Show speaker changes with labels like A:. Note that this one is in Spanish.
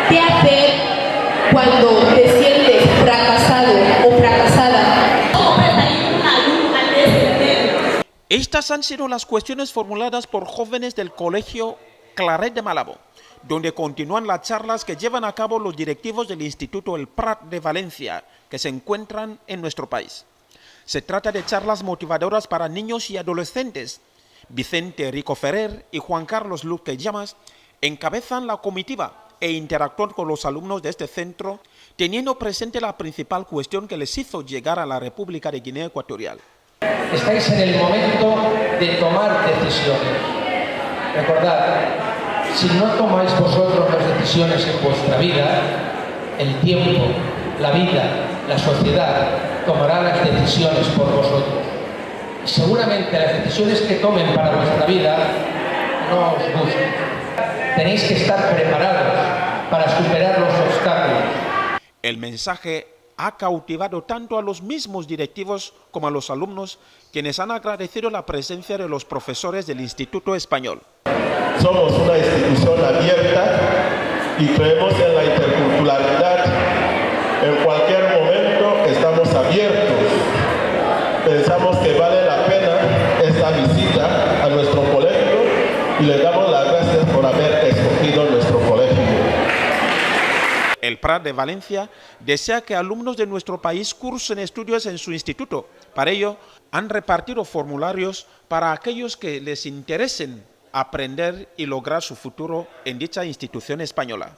A: ¿Qué hacer cuando te sientes fracasado o fracasada?
B: Estas han sido las cuestiones formuladas por jóvenes del Colegio Claret de Malabo, donde continúan las charlas que llevan a cabo los directivos del Instituto El Prat de Valencia, que se encuentran en nuestro país. Se trata de charlas motivadoras para niños y adolescentes. Vicente Rico Ferrer y Juan Carlos Luque Llamas encabezan la comitiva e interactúan con los alumnos de este centro, teniendo presente la principal cuestión que les hizo llegar a la República de Guinea Ecuatorial.
C: Estáis en el momento de tomar decisiones. Recordad, si no tomáis vosotros las decisiones en vuestra vida, el tiempo, la vida, la sociedad tomará las decisiones por vosotros. Y seguramente las decisiones que tomen para vuestra vida no os gusten. Tenéis que estar preparados para superar los obstáculos.
B: El mensaje ha cautivado tanto a los mismos directivos como a los alumnos, quienes han agradecido la presencia de los profesores del Instituto Español.
D: Somos una institución abierta y creemos en la interculturalidad. En cualquier momento estamos abiertos. Pensamos que vale la pena esta visita a nuestro colegio y les damos las gracias por haber escogido nuestro colegio.
B: El Prat de Valencia desea que alumnos de nuestro país cursen estudios en su instituto. Para ello, han repartido formularios para aquellos que les interesen aprender y lograr su futuro en dicha institución española.